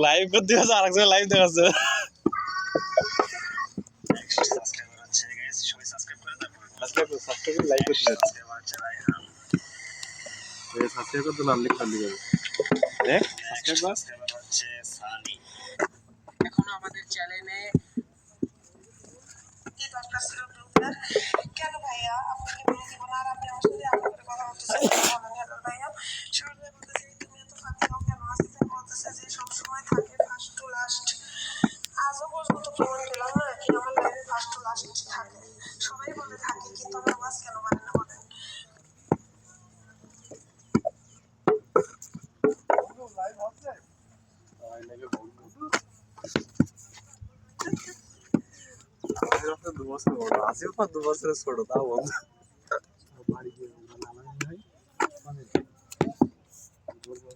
Live করতে আছে, আরেকজন লাইভ দেখাচ্ছে। এখনো আমাদের চ্যানেলে কেন ভাইয়া আপনাকে বলে দিব না? আর আপনি আমার সাথে আমার করে কথা বলতেছেন ভাইয়া? শুরু করে বলতেছি তুমি এত ফাঁকি দাও কেন? আসতে বলতেছে যে সবসময় থাকে ফার্স্ট টু লাস্ট। আজও পর্যন্ত প্রমাণ পেলাম না কি আমার লাইফে ফার্স্ট টু লাস্ট থাকে। সবাই বলে থাকে কিন্তু আমার আওয়াজ কেন মানে না বলেন? দু বছর বড়, আসিফ 2 বছরের ছোট, তাও বন্ধু।